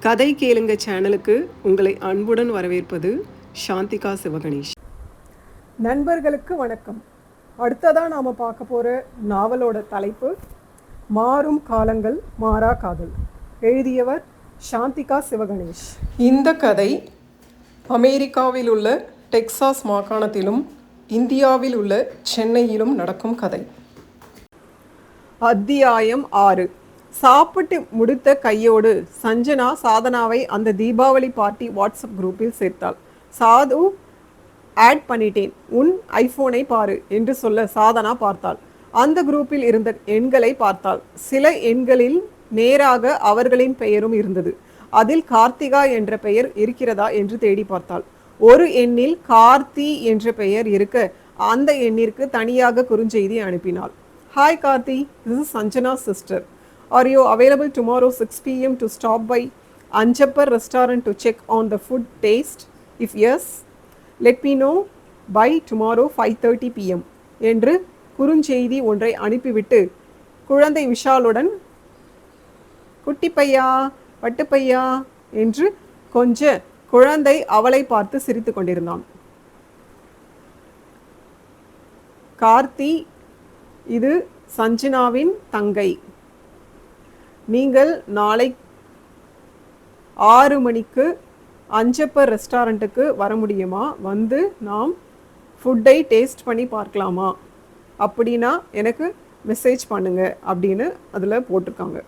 கதை கேளுங்க சேனலுக்கு உங்களை அன்புடன் வரவேற்பது சாந்திகா சிவகணேஷ். நண்பர்களுக்கு வணக்கம். அடுத்ததாக நாம் பார்க்க போகிற நாவலோட தலைப்பு மாறும் காலங்கள் மாறா காதல். எழுதியவர் சாந்திகா சிவகணேஷ். இந்த கதை அமெரிக்காவில் உள்ள டெக்சாஸ் மாகாணத்திலும் இந்தியாவில் உள்ள சென்னையிலும் நடக்கும் கதை. அத்தியாயம் 6. சாப்பிட்டு முடித்த கையோடு சஞ்சனா சாதனாவை அந்த தீபாவளி பார்ட்டி வாட்ஸ்அப் குரூப்பில் சேர்த்தாள். சாது ஆட் பண்ணிட்டேன், உன் ஐஃபோனை பாரு என்று சொல்ல சாதனா பார்த்தாள். அந்த குரூப்பில் இருந்த எண்களை பார்த்தாள். சில எண்களில் நேராக அவர்களின் பெயரும் இருந்தது. அதில் கார்த்திகா என்ற பெயர் இருக்கிறதா என்று தேடி பார்த்தாள். ஒரு எண்ணில் கார்த்தி என்ற பெயர் இருக்க அந்த எண்ணிற்கு தனியாக குறுஞ்செய்தி அனுப்பினாள். ஹாய் கார்த்தி, திஸ் இஸ் சஞ்சனா's sister. Are you available tomorrow 6 p.m. to stop by Anjappar restaurant to check on the food taste? If yes, let me know by tomorrow 5:30 p.m. என்று குறுஞ்செய்தி ஒன்றை அனுப்பிவிட்டு குழந்தை விஷாலுடன் குட்டிப்பையா பட்டுப்பையா என்று கொஞ்ச குழந்தை அவளை பார்த்து சிரித்து கொண்டிருந்தான். கார்த்தி, இது சஞ்சனாவின் தங்கை. நீங்கள் நாளை 6 மணிக்கு அஞ்சப்பர் ரெஸ்டாரண்ட்டுக்கு வர முடியுமா? வந்து நாம் ஃபுட்டை டேஸ்ட் பண்ணி பார்க்கலாமா? அப்படின்னா எனக்கு மெசேஜ் பண்ணுங்க அப்படின்னு அதில் போட்டிருக்காங்க.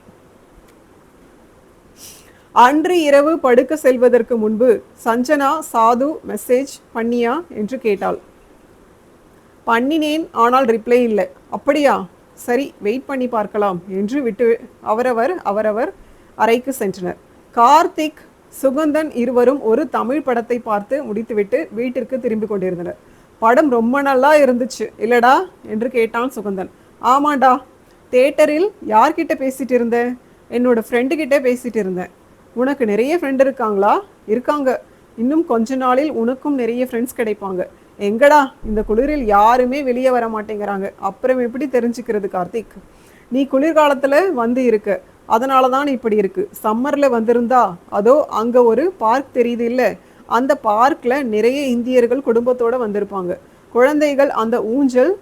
அன்று இரவு படுக்க செல்வதற்கு முன்பு சஞ்சனா சாது மெசேஜ் பண்ணியா என்று கேட்டாள். பண்ணினேன், ஆனால் ரிப்ளை இல்லை. அப்படியா, சரி, வெயிட் பண்ணி பார்க்கலாம் என்று விட்டு அவரவர் அறைக்கு சென்றனர். கார்த்திக், சுகந்தன் இருவரும் ஒரு தமிழ் படத்தை பார்த்து முடித்துவிட்டு வீட்டிற்கு திரும்பி கொண்டிருந்தனர். படம் ரொம்ப நல்லா இருந்துச்சு இல்லடா என்று கேட்டான் சுகந்தன். ஆமாண்டா. தியேட்டரில் யார்கிட்ட பேசிட்டு இருந்த? என்னோட ஃப்ரெண்டு கிட்ட பேசிட்டு இருந்தேன். உனக்கு நிறைய ஃப்ரெண்டு இருக்காங்களா? இருக்காங்க. இன்னும் கொஞ்ச நாளில் உனக்கும் நிறைய ஃப்ரெண்ட்ஸ் கிடைப்பாங்க. எங்கடா, இந்த குளிரில் யாருமே வெளியே வர மாட்டேங்கிறாங்க. அப்புறம் எப்படி தெரிஞ்சுக்கிறது கார்த்திக்? நீ குளிர்காலத்தில் வந்து இருக்க, அதனால தான் இப்படி இருக்கு. சம்மரில் வந்திருந்தா அதோ அங்கே ஒரு பார்க் தெரியுது இல்லை, அந்த பார்க்கில் நிறைய இந்தியர்கள் குடும்பத்தோடு வந்திருப்பாங்க. குழந்தைகள் அந்த ஊஞ்சல்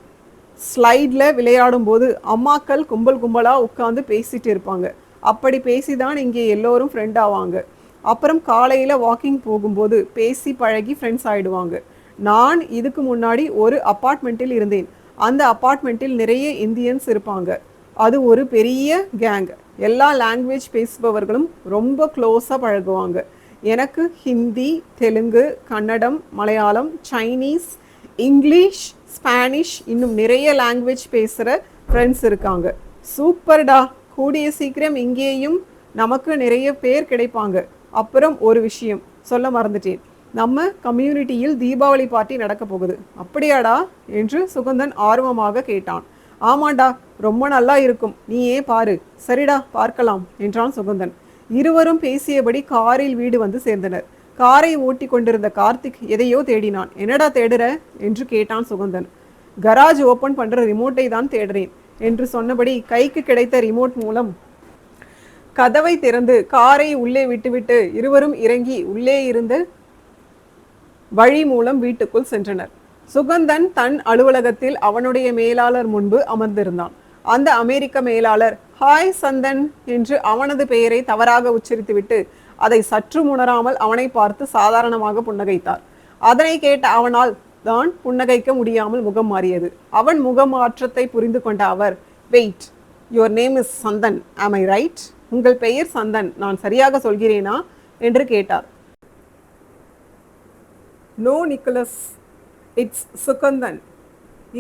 ஸ்லைடில் விளையாடும் போது அம்மாக்கள் கும்பல் கும்பலாக உட்காந்து பேசிட்டு இருப்பாங்க. அப்படி பேசி தான் இங்கே எல்லோரும் ஃப்ரெண்ட் ஆவாங்க. அப்புறம் காலையில் வாக்கிங் போகும்போது பேசி பழகி ஃப்ரெண்ட்ஸ் ஆகிடுவாங்க. நான் இதுக்கு முன்னாடி ஒரு அப்பார்ட்மெண்ட்டில் இருந்தேன். அந்த அப்பார்ட்மெண்ட்டில் நிறைய இந்தியன்ஸ் இருப்பாங்க. அது ஒரு பெரிய கேங். எல்லா லாங்குவேஜ் பேசுபவர்களும் ரொம்ப க்ளோஸாக பழகுவாங்க. எனக்கு Hindi, Telugu, Kannada, Malayalam, Chinese, English, Spanish, இன்னும் நிறைய லாங்குவேஜ் பேசுகிற ஃப்ரெண்ட்ஸ் இருக்காங்க. சூப்பர்டா. கூடிய சீக்கிரம் இங்கேயும் நமக்கு நிறைய பேர் கிடைப்பாங்க. அப்புறம் ஒரு விஷயம் சொல்ல மறந்துட்டேன். நம்ம கம்யூனிட்டியில் தீபாவளி பார்ட்டி நடக்க போகுது. அப்படியாடா என்று சுகந்தன் ஆர்வமாக கேட்டான். ஆமாண்டா, ரொம்ப நல்லா இருக்கும், நீயே பாரு. சரிடா, பார்க்கலாம் என்றான் சுகந்தன். இருவரும் பேசியபடி காரில் வீடு வந்து சேர்ந்தனர். காரை ஓட்டி கொண்டிருந்த கார்த்திக் எதையோ தேடினான். என்னடா தேடுற என்று கேட்டான் சுகந்தன். கராஜ் ஓப்பன் பண்ணுற ரிமோட்டை தான் தேடுறேன் என்று சொன்னபடி கைக்கு கிடைத்த ரிமோட் மூலம் கதவை திறந்து காரை உள்ளே விட்டுவிட்டு இருவரும் இறங்கி உள்ளே இருந்த வழி மூலம் வீட்டுக்குள் சென்றனர். சுகந்தன் தன் அலுவலகத்தில் அவனுடைய மேலாளர் முன்பு அமர்ந்திருந்தான். அந்த அமெரிக்க மேலாளர் ஹாய் சந்தன் என்று அவனது பெயரை தவறாக உச்சரித்துவிட்டு அதை சற்று உணராமல் அவனை பார்த்து சாதாரணமாக புன்னகைத்தார். அதனை கேட்ட அவனால் தான் புன்னகைக்க முடியாமல் முகம் மாறியது. அவன் முகம் மாற்றத்தை புரிந்து கொண்ட அவர், வெயிட், யுவர் நேம் இஸ் சந்தன், ஆம் ஐ ரைட்? உங்கள் பெயர் சந்தன், நான் சரியாக சொல்கிறேனா என்று கேட்டார். No Nicholas, it's Suganthan.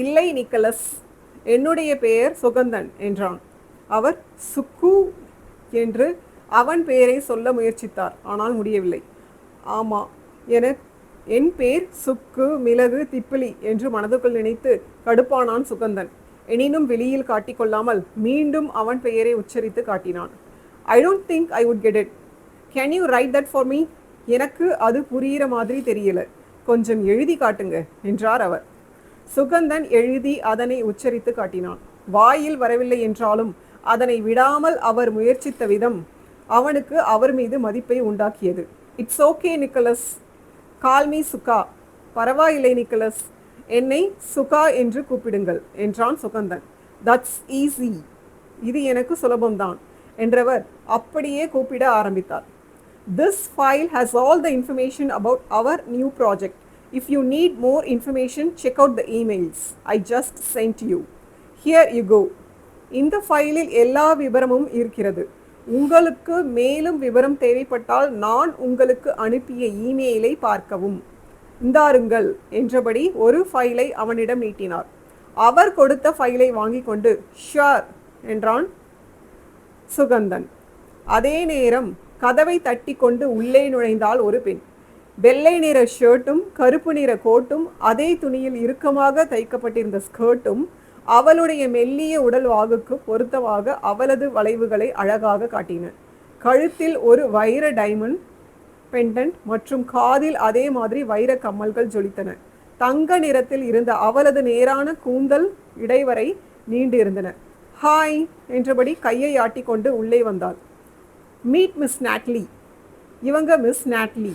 இல்லை நிக்கலஸ், என்னுடைய பெயர் சுகந்தன் என்றான். அவர் சுக்கு என்று அவன் பெயரை சொல்ல முயற்சித்தார். ஆனால் முடியவில்லை. ஆமாம், என் பேர் சுக்கு, மிளகு, திப்பிலி என்று மனதுக்குள் நினைத்து கடுப்பானான் சுகந்தன். எனினும் வெளியில் காட்டிக்கொள்ளாமல் மீண்டும் அவன் பெயரை உச்சரித்து காட்டினான். I don't think I would get it. Can you right that for me? எனக்கு அது புரிகிற மாதிரி தெரியல, கொஞ்சம் எழுதி காட்டுங்க என்றார் அவர். சுகந்தன் எழுதி அதனை உச்சரித்து காட்டினான். வாயில் வரவில்லை என்றாலும் அதனை விடாமல் அவர் முயற்சித்த விதம் அவனுக்கு அவர் மீது மதிப்பை உண்டாக்கியது. It's okay Nicholas, call me Suga. பரவாயில்லை நிக்கலஸ், என்னை சுகா என்று கூப்பிடுங்கள் என்றான் சுகந்தன். தட்ஸ் ஈஸி, இது எனக்கு சுலபம்தான் என்றவர் அப்படியே கூப்பிட ஆரம்பித்தார். This file has all the information about our new project. If you need more information, check out the emails I just sent you. Here you go. இந்த ஃபைலில் எல்லா விவரமும் இருக்கிறது. உங்களுக்கு மேலும் விவரம் தேவைப்பட்டால் நான் உங்களுக்கு அனுப்பிய இமெயிலை பார்க்கவும். இந்தாருங்கள் என்றபடி ஒரு ஃபைலை அவனிடம் நீட்டினார். அவர் கொடுத்த ஃபைலை வாங்கி கொண்டு ஷுர் என்றான் சுகந்தன். அதே நேரம் கதவை தட்டி கொண்டு உள்ளே நுழைந்தாள் ஒரு பெண். வெள்ளை நிற ஷர்ட்டும் கருப்பு நிற கோட்டும் அதே துணியில் இறுக்கமாக தைக்கப்பட்டிருந்த ஸ்கர்ட்டும் அவளுடைய மெல்லிய உடல் வாகுக்கு பொருத்தமாக அவளது வளைவுகளை அழகாக காட்டின. கழுத்தில் ஒரு வைர டைமண்ட் பெண்டன்ட் மற்றும் காதில் அதே மாதிரி வைர கம்மல்கள் ஜொலித்தன. தங்க நிறத்தில் இருந்த அவளது நேரான கூந்தல் இடைவரை நீண்டு இருந்தன. ஹாய் என்றபடி கையை ஆட்டிக்கொண்டு உள்ளே வந்தாள். மீட் மிஸ் நாட்லி, இவங்க மிஸ் நாட்லி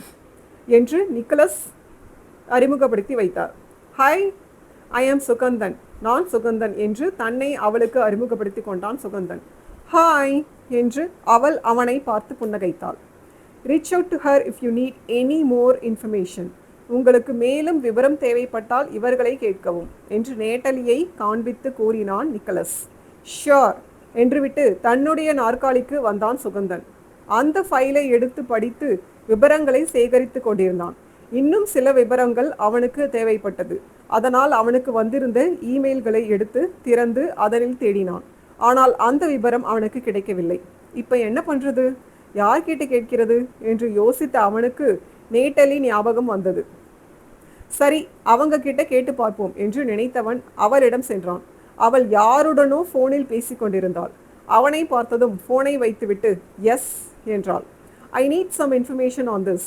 என்று நிக்கலஸ் அறிமுகப்படுத்தி வைத்தார். ஹாய், ஐ ஆம் சுகந்தன், நான் சுகந்தன் என்று தன்னை அவளுக்கு அறிமுகப்படுத்தி கொண்டான் சுகந்தன். ஹாய் என்று அவள் அவனை பார்த்து புன்னகைத்தாள். Reach out to her if you need any more information, உங்களுக்கு மேலும் விவரம் தேவைப்பட்டால் இவர்களை கேட்கவும் என்று நேட்டலியை காண்பித்து கூறினான் நிக்கலஸ். ஷியோர் என்றுவிட்டு தன்னுடைய நாற்காலிக்கு வந்தான் சுகந்தன். அந்த ஃபைலை எடுத்து படித்து விவரங்களை சேகரித்து கொண்டிருந்தான். இன்னும் சில விவரங்கள் அவனுக்கு தேவைப்பட்டது. அதனால் அவனுக்கு வந்திருந்த இமெயில்களை எடுத்து திறந்து அதனில் தேடினான். ஆனால் அந்த விவரம் அவனுக்கு கிடைக்கவில்லை. இப்போ என்ன பண்ணுறது, யார்கிட்ட கேட்கிறது என்று யோசித்த அவனுக்கு நேட்டலி ஞாபகம் வந்தது. சரி, அவங்க கிட்ட கேட்டு பார்ப்போம் என்று நினைத்தவன் அவளிடம் சென்றான். அவள் யாருடனோ ஃபோனில் பேசி கொண்டிருந்தாள். அவனை பார்த்ததும் ஃபோனை வைத்துவிட்டு எஸ் என்றாள். I need some information on this,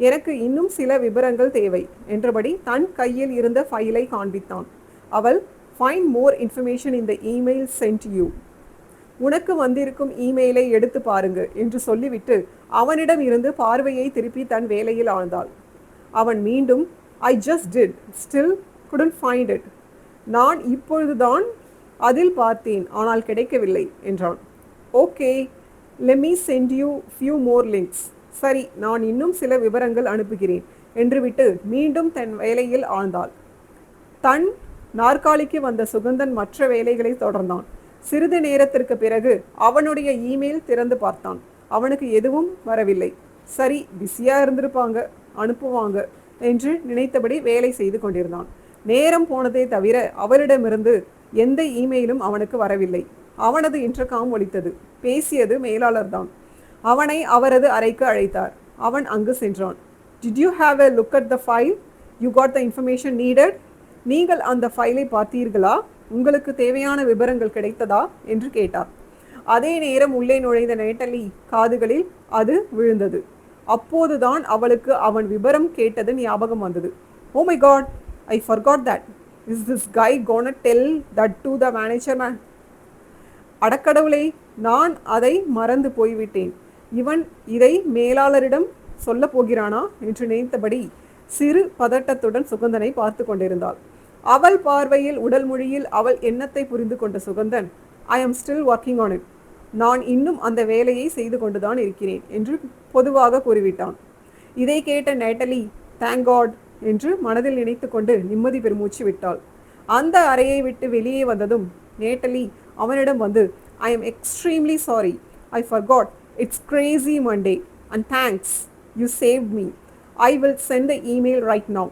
எனக்கு இன்னும் சில விவரங்கள் தேவை என்றபடி தன் கையில் இருந்த ஃபைலை காண்பித்தான். அவள் find more information in the email sent you, உனக்கு வந்திருக்கும் இமெயிலை எடுத்து பாருங்க என்று சொல்லிவிட்டு அவனிடம் இருந்து பார்வையை திருப்பி தன் வேலையில் ஆழ்ந்தாள். அவன் மீண்டும் I just did, still couldn't find it, நான் இப்பொழுதுதான் அதில் பார்த்தேன் ஆனால் கிடைக்கவில்லை என்றான். Okay, let me send you few more links, சரி நான் இன்னும் சில விவரங்கள் அனுப்புகிறேன் என்று விட்டு மீண்டும் தன் வேலையில் ஆழ்ந்தாள். தன் நாற்காலிக்கு வந்த சுகந்தன் மற்ற வேலைகளை தொடர்ந்தான். சிறிது நேரத்திற்கு பிறகு அவனுடைய இமெயில் திறந்து பார்த்தான். அவனுக்கு எதுவும் வரவில்லை. சரி, பிஸியாக இருந்திருப்பாங்க, அனுப்புவாங்க என்று நினைத்தபடி வேலை செய்து கொண்டிருந்தான். நேரம் போனதே தவிர அவரிடமிருந்து எந்த இமெயிலும் அவனுக்கு வரவில்லை. அவனது இன்டர்காம் ஒலித்தது. பேசியது மேலாளர்தான். அவனை அவரது அறைக்கு அழைத்தார். அவன் அங்கு சென்றான். Did you have a look at the file, you got the information needed, நீங்கள் அந்த ஃபைலை பார்த்தீர்களா, உங்களுக்கு தேவையான விவரங்கள் கிடைத்ததா என்று கேட்டார். அதே நேரம் உள்ளே நுழைந்த நேட்டலி காதுகளில் அது விழுந்தது. அப்போதுதான் அவளுக்கு அவன் விவரம் கேட்டது ஞாபகம் வந்தது. Oh my God, I forgot that, is this guy gonna tell that to the manager man, அடக்கடவுளே, நான் அதை மறந்து போய்விட்டேன், இவன் இதை மேலாளரிடம் சொல்ல போகிறானா என்று நினைத்தபடி சிறு பதட்டத்துடன் சுகந்தனை பார்த்து கொண்டிருந்தாள். அவள் பார்வையில் உடல் மொழியில் அவள் எண்ணத்தை புரிந்து கொண்ட சுகந்தன் ஐ ஆம் ஸ்டில் ஒர்க்கிங் ஆன் இட், நான் இன்னும் அந்த வேலையை செய்து கொண்டுதான் இருக்கிறேன் என்று பொதுவாக கூறிவிட்டான். இதை கேட்ட நேட்டலி தேங்க் காட் என்று மனதில் நினைத்து கொண்டு நிம்மதி பெருமூச்சு விட்டாள். அந்த அறையை விட்டு வெளியே வந்ததும் நேட்டலி அவனிடம் வந்து I am extremely sorry, I forgot, it's crazy Monday and thanks, you saved me, I will send the email right now,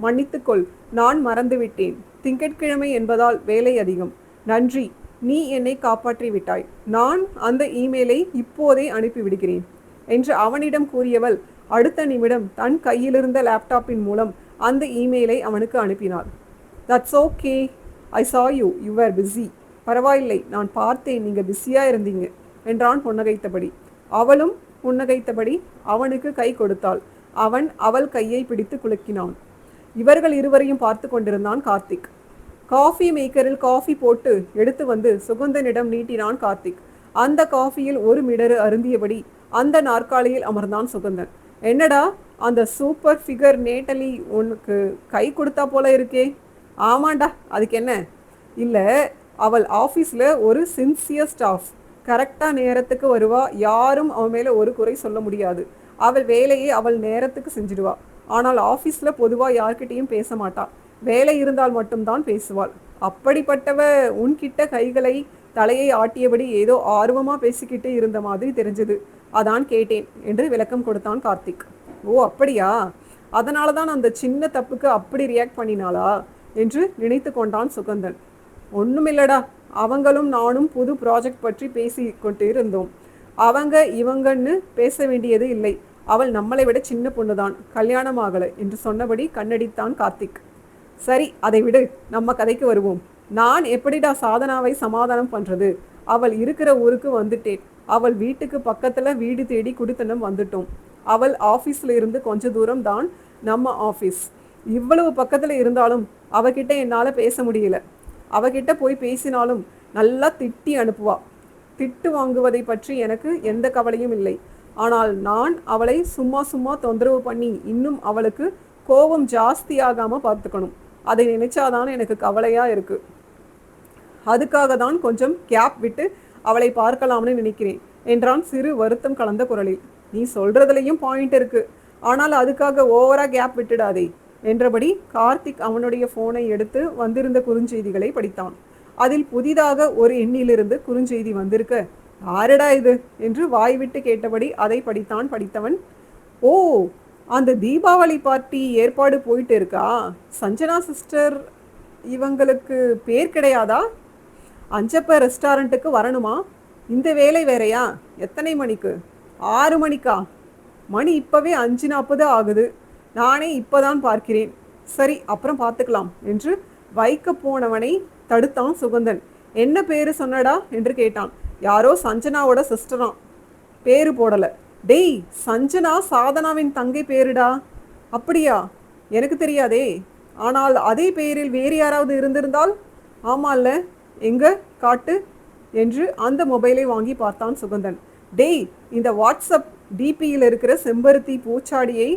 மன்னித்துக்கொள், நான் மறந்துவிட்டேன், திங்கட்கிழமை என்பதால் வேலை அதிகம், நன்றி, நீ என்னை காப்பாற்றி விட்டாய், நான் அந்த இமெயிலை இப்போதே அனுப்பிவிடுகிறேன் என்று அவனிடம் கூறியவள் அடுத்த நிமிடம் தன் கையிலிருந்த லேப்டாப்பின் மூலம் அந்த இமெயிலை அவனுக்கு அனுப்பினாள். That's okay, I saw you, you are busy, பரவாயில்லை, நான் பார்த்தேன், நீங்கள் பிஸியாக இருந்தீங்க என்றான் புன்னகைத்தபடி. அவளும் புன்னகைத்தபடி அவனுக்கு கை கொடுத்தாள். அவன் அவள் கையை பிடித்து குலுக்கினான். இவர்கள் இருவரையும் பார்த்து கொண்டிருந்தான் கார்த்திக். காஃபி மேக்கரில் காஃபி போட்டு எடுத்து வந்து சுகந்தனிடம் நீட்டினான் கார்த்திக். அந்த காஃபியில் ஒரு மிடறு அருந்தியபடி அந்த நாற்காலியில் அமர்ந்தான் சுகந்தன். என்னடா அந்த சூப்பர் ஃபிகர் நேட்டலி உனக்கு கை கொடுத்தா போல இருக்கே? ஆமாண்டா, அதுக்கு என்ன? இல்லை, அவள் ஆஃபீஸில் ஒரு சின்சியர் ஸ்டாஃப். கரெக்டாக நேரத்துக்கு வருவா, யாரும் அவன் மேலே ஒரு குறை சொல்ல முடியாது. அவள் வேலையை அவள் நேரத்துக்கு செஞ்சிடுவா. ஆனால் ஆஃபீஸில் பொதுவாக யார்கிட்டையும் பேச மாட்டாள். வேலை இருந்தால் மட்டும்தான் பேசுவாள். அப்படிப்பட்டவ உன்கிட்ட கைகளை தலையை ஆட்டியபடி ஏதோ ஆர்வமாக பேசிக்கிட்டு இருந்த மாதிரி தெரிஞ்சது. அதான் கேட்டேன் என்று விளக்கம் கொடுத்தான் கார்த்திக். ஓ அப்படியா? அதனால தான் அந்த சின்ன தப்புக்கு அப்படி ரியாக்ட் பண்ணினாளா என்று நினைத்து கொண்டான் சுகந்தன். ஒன்றுமில்லடா, அவங்களும் நானும் புது ப்ராஜெக்ட் பற்றி பேசி கொண்டு இருந்தோம். அவங்க இவங்கன்னு பேச வேண்டியது இல்லை. அவள் நம்மளை விட சின்ன பொண்ணுதான், கல்யாணம் ஆகலை என்று சொன்னபடி கண்ணடித்தான் கார்த்திக். சரி, அதை விடு, நம்ம கதைக்கு வருவோம். நான் எப்படிடா சாதனாவை சமாதானம் பண்ணுறது? அவள் இருக்கிற ஊருக்கு வந்துட்டேன். அவள் வீட்டுக்கு பக்கத்தில் வீடு தேடி குடித்தனம் வந்துட்டோம். அவள் ஆஃபீஸில் இருந்து கொஞ்ச தூரம் தான் நம்ம ஆஃபீஸ். இவ்வளவு பக்கத்தில் இருந்தாலும் அவகிட்ட என்னால் பேச முடியல. அவகிட்ட போய் பேசினாலும் நல்லா திட்டி அனுப்புவா. திட்டு வாங்குவதை பற்றி எனக்கு எந்த கவலையும் இல்லை. ஆனால் நான் அவளை சும்மா சும்மா தொந்தரவு பண்ணி இன்னும் அவளுக்கு கோபம் ஜாஸ்தியாகாமல் பார்த்துக்கணும். அதை நினைச்சாதான் எனக்கு கவலையாக இருக்குது. அதுக்காக தான் கொஞ்சம் கேப் விட்டு அவளை பார்க்கலாம்னு நினைக்கிறேன் என்றான் சிறு வருத்தம் கலந்த குரலில். நீ சொல்கிறதுலையும் பாயிண்ட் இருக்குது, ஆனால் அதுக்காக ஓவராக கேப் விட்டுடாதே என்றபடி கார்த்திக் அவனுடைய ஃபோனை எடுத்து வந்திருந்த குறுஞ்செய்திகளை படித்தான். அதில் புதிதாக ஒரு எண்ணிலிருந்து குறுஞ்செய்தி வந்திருக்க, யாரடா இது என்று வாய்விட்டு கேட்டபடி அதை படித்தான். படித்தவன், ஓ, அந்த தீபாவளி பார்ட்டி ஏற்பாடு போயிட்டு இருக்கா? சஞ்சனா சிஸ்டர் இவங்களுக்கு பேர் கிடையாதா? அஞ்சப்ப ரெஸ்டாரண்ட்டுக்கு வரணுமா? இந்த வேலை வேறையா? எத்தனை மணிக்கு? 6 மணிக்கா? மணி இப்போவே 5:40 ஆகுது. நானே இப்போதான் பார்க்கிறேன். சரி, அப்புறம் பார்த்துக்கலாம் என்று வைக்க போனவனை தடுத்தான் சுகந்தன். என்ன பேரு சொன்னடா என்று கேட்டான். யாரோ சஞ்சனாவோட சிஸ்டரான், பேரு போடலை. டேய், சஞ்சனா சாதனாவின் தங்கை பேருடா. அப்படியா? எனக்கு தெரியாதே. ஆனால் அதே பெயரில் வேறு யாராவது இருந்திருந்தால்? ஆமால்ல, எங்க காட்டு என்று அந்த மொபைலை வாங்கி பார்த்தான் சுகந்தன். டேய், இந்த வாட்ஸ்அப் டிபியில் இருக்கிற செம்பருத்தி பூச்சாடியை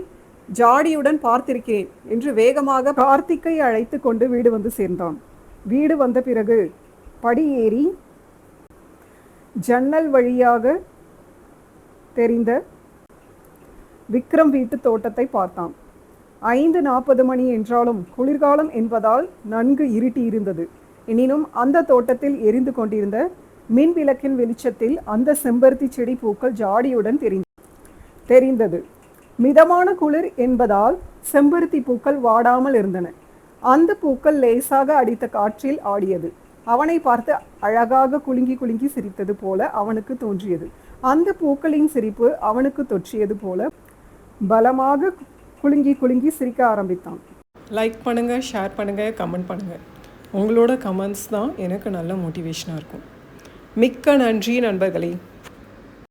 ஜாடியுடன் பார்த்திருக்கிறேன் என்று வேகமாக கார்த்திக்கை அழைத்து கொண்டு வீடு வந்து சேர்ந்தான். வீடு வந்த பிறகு படி ஏறி ஜன்னல் வழியாக தெரிந்த விக்ரம் வீட்டு தோட்டத்தை பார்த்தான். 5:40 மணி என்றாலும் குளிர்காலம் என்பதால் நன்கு இருட்டி இருந்தது. எனினும் அந்த தோட்டத்தில் எரிந்து கொண்டிருந்த மின் விளக்கின் வெளிச்சத்தில் அந்த செம்பருத்தி செடி பூக்கள் ஜாடியுடன் தெரிந்தது. மிதமான குளிர் என்பதால் செம்பருத்தி பூக்கள் வாடாமல் இருந்தன. அந்த பூக்கள் லேசாக அடித்த காற்றில் ஆடியது. அவனை பார்த்து அழகாக குலுங்கி குலுங்கி சிரித்தது போல அவனுக்கு தோன்றியது. அந்த பூக்களின் சிரிப்பு அவனுக்கு தொற்றியது போல பலமாக குலுங்கி குலுங்கி சிரிக்க ஆரம்பித்தான். லைக் பண்ணுங்கள், ஷேர் பண்ணுங்கள், கமெண்ட் பண்ணுங்கள். உங்களோட கமெண்ட்ஸ் தான் எனக்கு நல்ல மோட்டிவேஷனாக இருக்கும். மிக்க நன்றி நண்பர்களே.